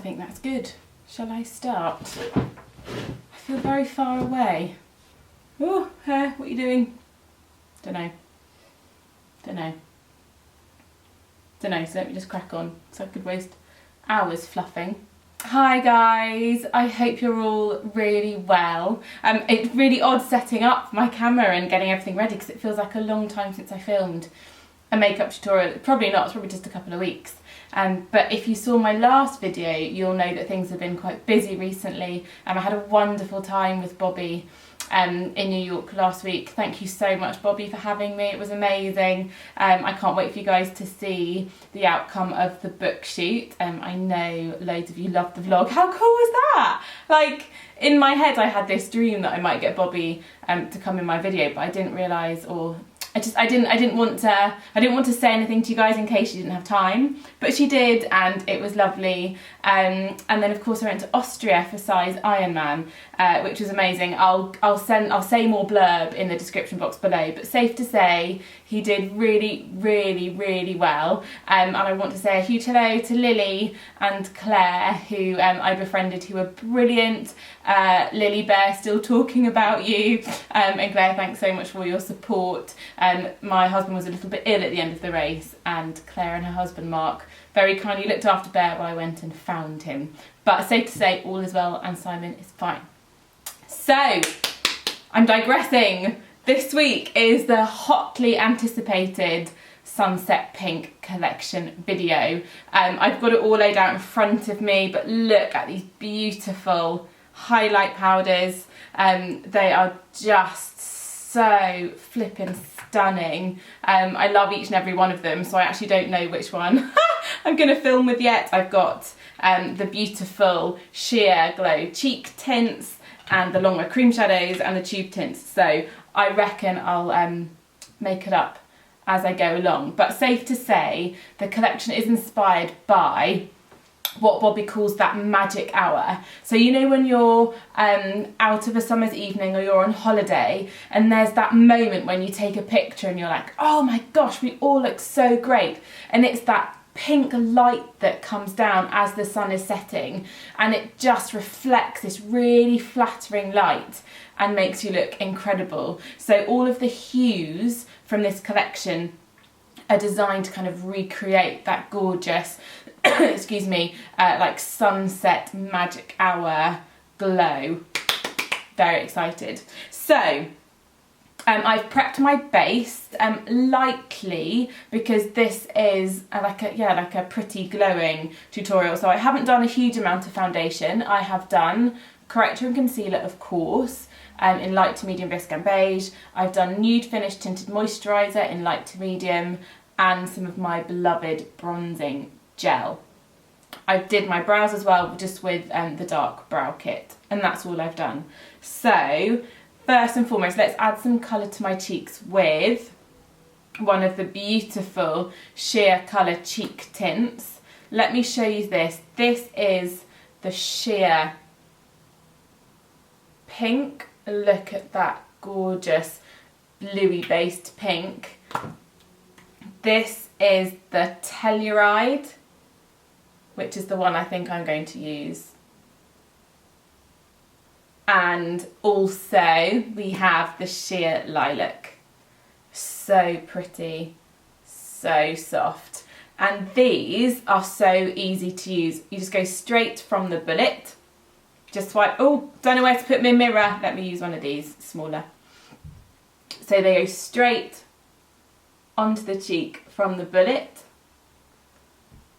think that's good. Shall I start? I feel very far away. Oh, hair, what are you doing? Don't know, so let me just crack on, so I could waste hours fluffing. Hi guys, I hope you're all really well. It's really odd setting up my camera and getting everything ready because it feels like a long time since I filmed a makeup tutorial. Probably not, it's probably just a couple of weeks. But if you saw my last video, you'll know that things have been quite busy recently. I had a wonderful time with Bobby in New York last week. Thank you so much, Bobby, for having me. It was amazing. I can't wait for you guys to see the outcome of the book shoot. I know loads of you loved the vlog. How cool was that? Like, in my head I had this dream that I might get Bobby to come in my video, but I didn't realise, or I didn't want to say anything to you guys in case she didn't have time, but she did, and it was lovely. And then of course I went to Austria for size Ironman, which was amazing. I'll say more blurb in the description box below, but safe to say he did really well. And I want to say a huge hello to Lily and Claire, who I befriended, who were brilliant. Lily Bear, still talking about you, and Claire, thanks so much for your support. My husband was a little bit ill at the end of the race, and Claire and her husband Mark very kindly looked after Bear while I went and found him. But safe to say, all is well and Simon is fine. So, I'm digressing. This week is the hotly anticipated Sunset Pink collection video. I've got it all laid out in front of me, but look at these beautiful highlight powders. They are just so flippin' stunning. I love each and every one of them, so I actually don't know which one I'm gonna film with yet. I've got the beautiful sheer glow cheek tints and the longer cream shadows and the tube tints, so I reckon I'll make it up as I go along. But safe to say, the collection is inspired by what Bobby calls that magic hour. So you know when you're out of a summer's evening or you're on holiday and there's that moment when you take a picture and you're like, oh my gosh, we all look so great, and it's that pink light that comes down as the sun is setting, and it just reflects this really flattering light and makes you look incredible. So all of the hues from this collection are designed to kind of recreate that gorgeous excuse me, like sunset magic hour glow. Very excited. So I've prepped my base lightly because this is like a pretty glowing tutorial. So I haven't done a huge amount of foundation. I have done corrector and concealer, of course, in light to medium bisque and beige. I've done nude finish tinted moisturiser in light to medium, and some of my beloved bronzing gel. I did my brows as well, just with the dark brow kit, and that's all I've done. So first and foremost, let's add some colour to my cheeks with one of the beautiful sheer colour cheek tints. Let me show you this. This is the sheer pink. Look at that gorgeous bluey based pink. This is the Telluride, which is the one I think I'm going to use. And also we have the sheer lilac. So pretty, so soft. And these are so easy to use. You just go straight from the bullet. Just swipe, oh, don't know where to put my mirror. Let me use one of these, smaller. So they go straight onto the cheek from the bullet,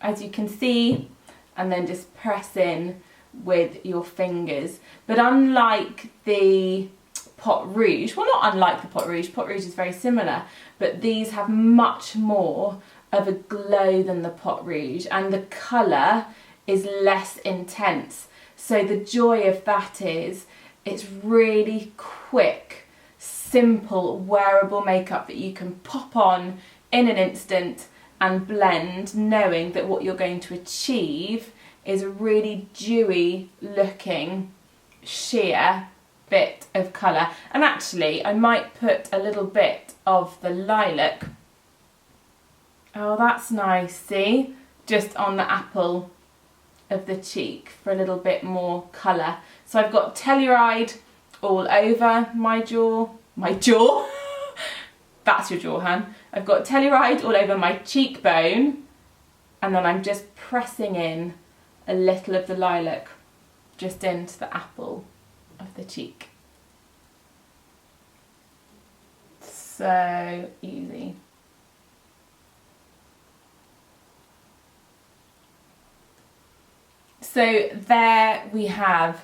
as you can see, and then just press in with your fingers. But unlike the Pot Rouge, well, not unlike the Pot Rouge is very similar, but these have much more of a glow than the Pot Rouge, and the colour is less intense. So the joy of that is it's really quick, simple, wearable makeup that you can pop on in an instant and blend, knowing that what you're going to achieve is a really dewy looking sheer bit of colour. And actually I might put a little bit of the lilac, oh that's nice, see, just on the apple of the cheek for a little bit more colour. So I've got Telluride all over my jaw. That's your jaw, Han. I've got Telluride all over my cheekbone, and then I'm just pressing in a little of the lilac just into the apple of the cheek. So easy. So there we have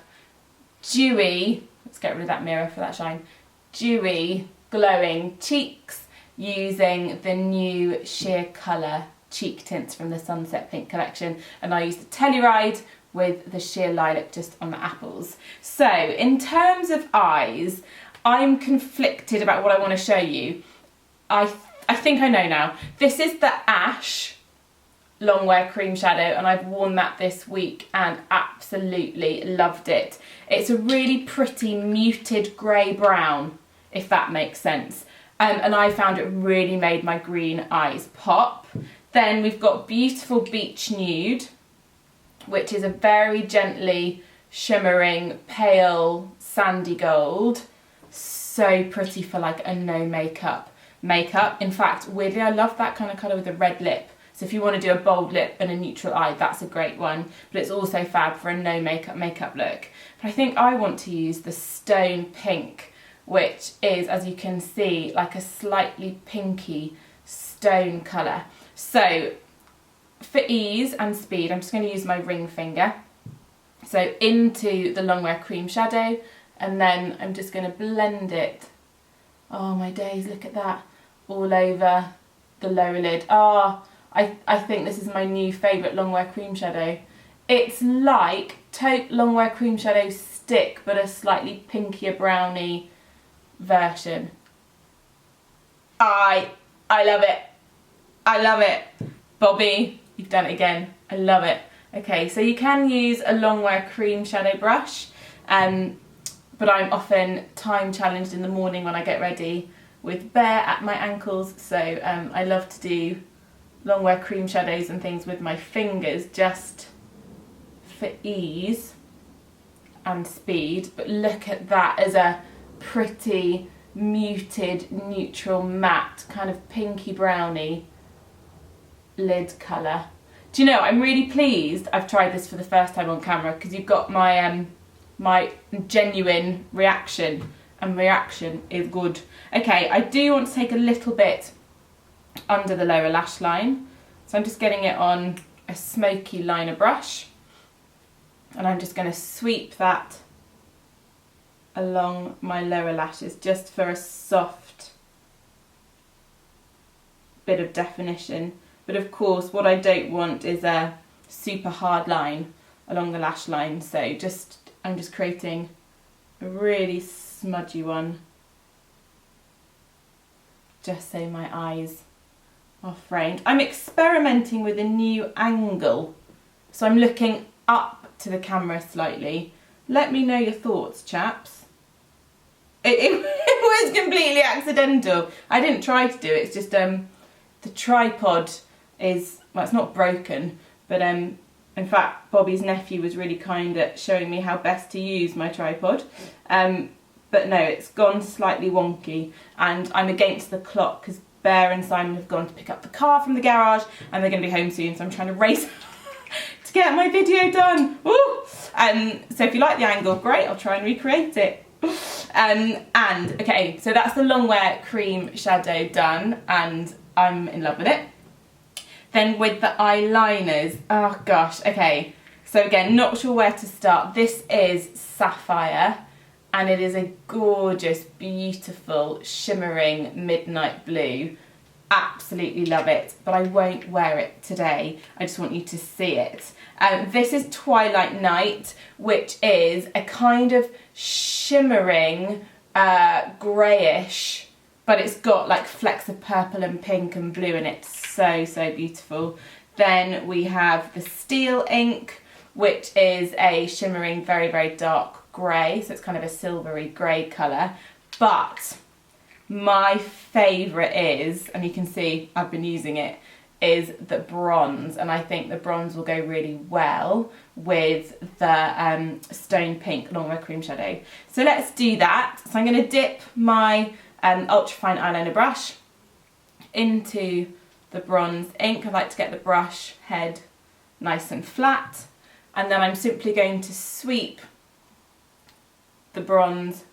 dewy, let's get rid of that mirror for that shine, dewy, glowing cheeks using the new sheer colour cheek tints from the Sunset Pink collection, and I used the Telluride with the sheer lilac just on the apples. So in terms of eyes, I'm conflicted about what I want to show you. I think I know now. This is the Ash Longwear Cream Shadow, and I've worn that this week and absolutely loved it. It's a really pretty muted grey brown, if that makes sense. And I found it really made my green eyes pop. Then we've got Beautiful Beach Nude, which is a very gently shimmering pale sandy gold. So pretty for like a no makeup. In fact, weirdly, I love that kind of colour with a red lip. So if you want to do a bold lip and a neutral eye, that's a great one. But it's also fab for a no makeup look. But I think I want to use the Stone Pink, which is, as you can see, like a slightly pinky stone colour. So for ease and speed, I'm just going to use my ring finger. So into the Longwear Cream Shadow, and then I'm just going to blend it. Oh my days, look at that. All over the lower lid. I think this is my new favourite Longwear Cream Shadow. It's like taupe Longwear Cream Shadow stick, but a slightly pinkier browny version. I love it. I love it. Bobby, you've done it again. I love it. Okay, so you can use a Longwear Cream Shadow brush, but I'm often time challenged in the morning when I get ready with bare at my ankles, so I love to do Longwear Cream Shadows and things with my fingers just for ease and speed. But look at that as a pretty muted neutral matte kind of pinky browny lid colour. Do you know, I'm really pleased I've tried this for the first time on camera, because you've got my my genuine reaction, and reaction is good. Okay, I do want to take a little bit under the lower lash line, so I'm just getting it on a smoky liner brush, and I'm just going to sweep that along my lower lashes just for a soft bit of definition. But of course what I don't want is a super hard line along the lash line, so I'm just creating a really smudgy one just so my eyes are framed. I'm experimenting with a new angle, so I'm looking up to the camera slightly. Let me know your thoughts, chaps. It was completely accidental. I didn't try to do it, it's just the tripod is, well, it's not broken, but in fact Bobby's nephew was really kind at showing me how best to use my tripod. But no, it's gone slightly wonky, and I'm against the clock because Bear and Simon have gone to pick up the car from the garage and they're going to be home soon, so I'm trying to race to get my video done. Woo! So if you like the angle, great, I'll try and recreate it. Okay, so that's the Longwear Cream Shadow done, and I'm in love with it. Then with the eyeliners, oh gosh, okay, so again, not sure where to start. This is Sapphire, and it is a gorgeous, beautiful, shimmering midnight blue. Absolutely love it, but I won't wear it today. I just want you to see it. This is Twilight Night, which is a kind of shimmering, greyish, but it's got like flecks of purple and pink and blue in it. So, so beautiful. Then we have the Steel Ink, which is a shimmering, very, very dark grey, so it's kind of a silvery grey colour. But my favourite is, and you can see I've been using it, is the bronze, and I think the bronze will go really well with the Stone Pink Longwear Cream Shadow. So let's do that. So I'm going to dip my ultra fine eyeliner brush into the bronze ink. I like to get the brush head nice and flat, and then I'm simply going to sweep the bronze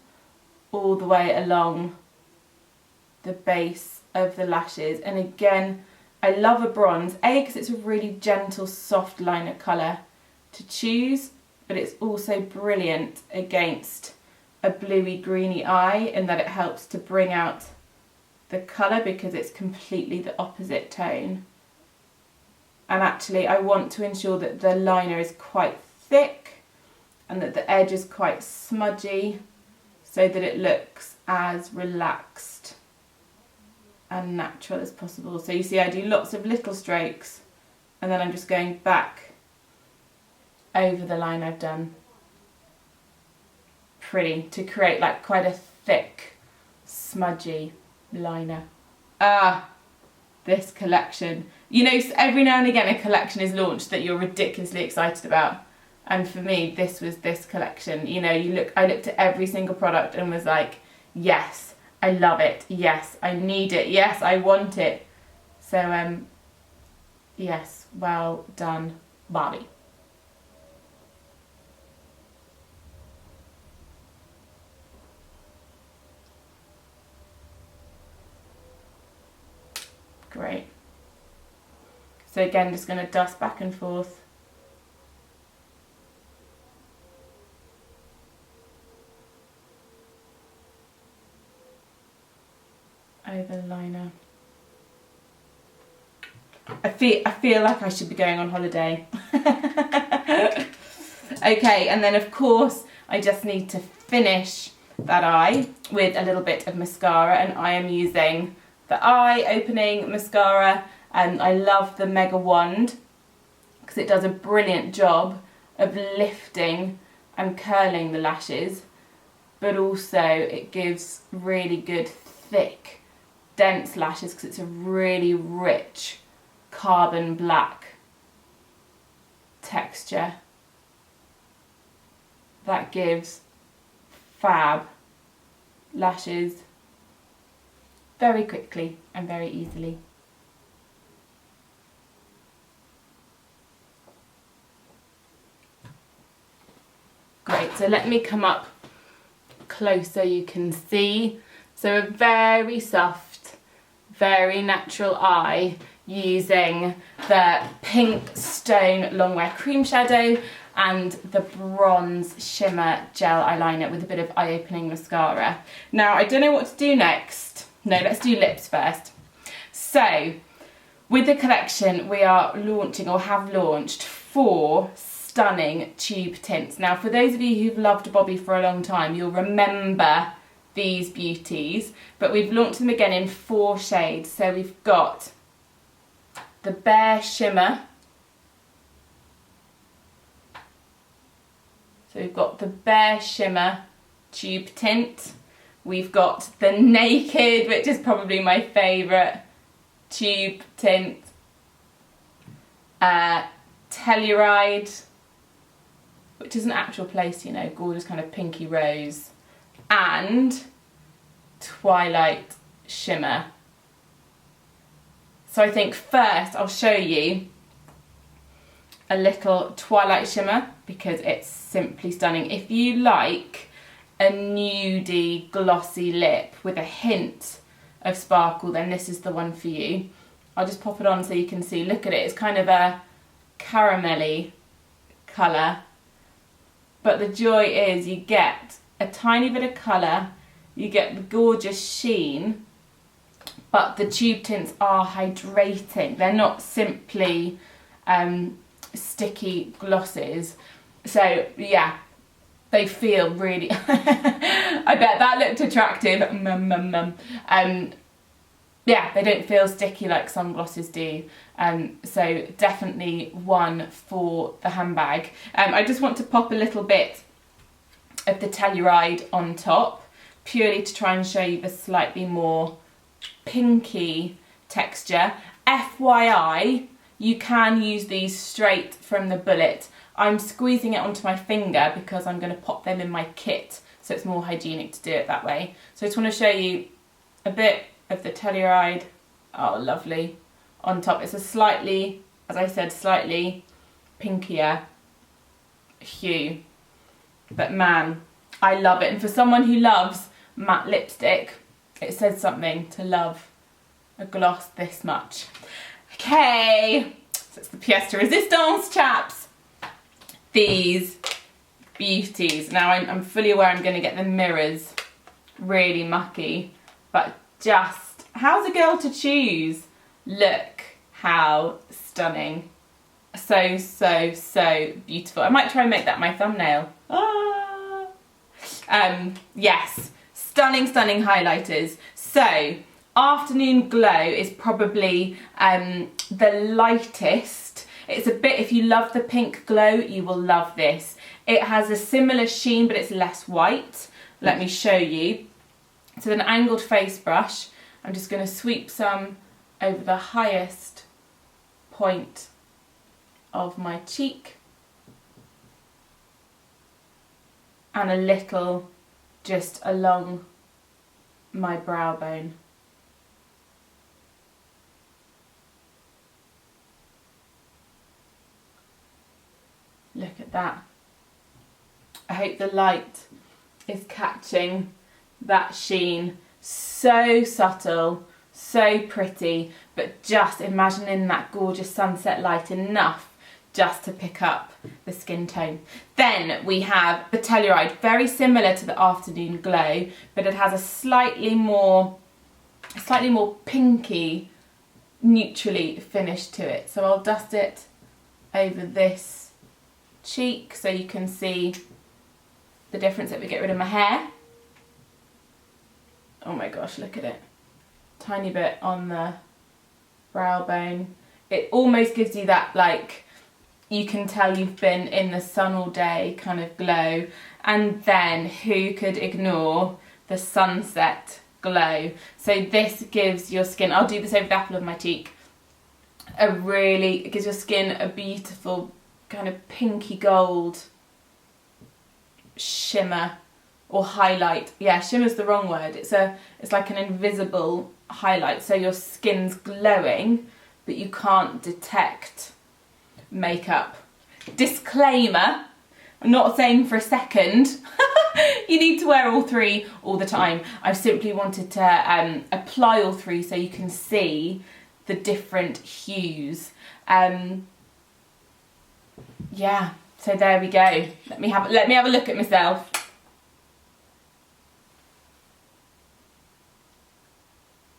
all the way along the base of the lashes. And again, I love a bronze, because it's a really gentle, soft liner colour to choose, but it's also brilliant against a bluey greeny eye in that it helps to bring out the colour because it's completely the opposite tone. And actually I want to ensure that the liner is quite thick and that the edge is quite smudgy so that it looks as relaxed and natural as possible. So you see I do lots of little strokes and then I'm just going back over the line I've done. Pretty, to create like quite a thick, smudgy liner. This collection. You know, every now and again a collection is launched that you're ridiculously excited about. And for me, this was this collection. You know, I looked at every single product and was like, yes, I love it. Yes, I need it. Yes, I want it. So, yes, well done, Barbie. Great. So again, just going to dust back and forth. Over the liner. I feel like I should be going on holiday. Okay, and then of course I just need to finish that eye with a little bit of mascara, and I am using the eye opening mascara, and I love the Mega Wand because it does a brilliant job of lifting and curling the lashes, but also it gives really good thick dense lashes because it's a really rich carbon black texture that gives fab lashes very quickly and very easily. Great, so let me come up close so you can see. So a very soft, very natural eye using the pink stone longwear cream shadow and the bronze shimmer gel eyeliner with a bit of eye-opening mascara. Now I don't know what to do next. No, let's do lips first. So with the collection we are launching, or have launched, 4 stunning tube tints. Now for those of you who've loved Bobbi for a long time, you'll remember these beauties, but we've launched them again in 4 shades. So we've got the Bare Shimmer, so we've got the Bare Shimmer tube tint, we've got the Naked, which is probably my favourite tube tint, Telluride, which is an actual place, you know, gorgeous kind of pinky rose, and Twilight Shimmer. So I think first I'll show you a little Twilight Shimmer because it's simply stunning. If you like a nudie glossy lip with a hint of sparkle, then this is the one for you. I'll just pop it on so you can see. Look at it, it's kind of a caramelly colour, but the joy is you get a tiny bit of colour, you get the gorgeous sheen, but the tube tints are hydrating. They're not simply sticky glosses. So yeah, they feel really I bet that looked attractive. Yeah, they don't feel sticky like some glosses do. So definitely one for the handbag. I just want to pop a little bit of the Telluride on top, purely to try and show you the slightly more pinky texture. FYI, you can use these straight from the bullet. I'm squeezing it onto my finger because I'm going to pop them in my kit, so it's more hygienic to do it that way. So I just want to show you a bit of the Telluride, oh lovely, on top. It's a slightly, as I said, slightly pinkier hue, but man, I love it. And for someone who loves matte lipstick, it says something to love a gloss this much. Okay, so it's the pièce de résistance, chaps. These beauties. Now I'm fully aware I'm going to get the mirrors really mucky, but just, how's a girl to choose? Look how stunning. So, so, so beautiful. I might try and make that my thumbnail. Ah. Yes, stunning, stunning highlighters. So, Afternoon Glow is probably the lightest. It's a bit, if you love the pink glow, you will love this. It has a similar sheen, but it's less white. Let me show you. So with an angled face brush, I'm just going to sweep some over the highest point of my cheek. And a little just along my brow bone. Look at that. I hope the light is catching that sheen. So subtle, so pretty, but just imagining that gorgeous sunset light enough just to pick up the skin tone. Then we have the Telluride, very similar to the Afternoon Glow, but it has a slightly more pinky, neutrally finish to it. So I'll dust it over this cheek so you can see the difference. Let me get rid of my hair. Oh my gosh, look at it. Tiny bit on the brow bone. It almost gives you that, like, you can tell you've been in the sun all day kind of glow. And then who could ignore the sunset glow? So this gives your skin, I'll do this over the apple of my cheek, it gives your skin a beautiful kind of pinky gold shimmer or highlight. Yeah, shimmer's the wrong word. It's like an invisible highlight, so your skin's glowing but you can't detect makeup. Disclaimer, I'm not saying for a second you need to wear all three all the time. I've simply wanted to apply all three so you can see the different hues. Yeah, so there we go. Let me have a look at myself.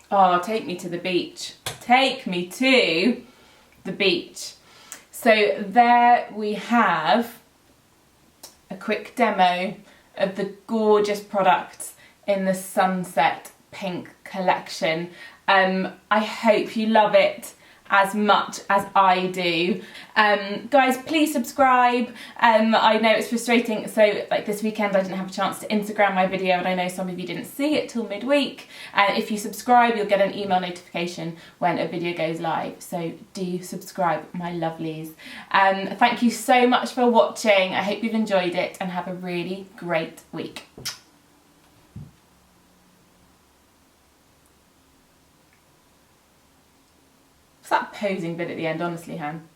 Oh, take me to the beach. Take me to the beach. So there we have a quick demo of the gorgeous products in the Sunset Pink collection. I hope you love it as much as I do. Guys, please subscribe. I know it's frustrating, so like this weekend I didn't have a chance to Instagram my video, and I know some of you didn't see it till midweek. If you subscribe, you'll get an email notification when a video goes live, so do subscribe, my lovelies. Thank you so much for watching. I hope you've enjoyed it and have a really great week. What's that posing bit at the end, honestly, Han?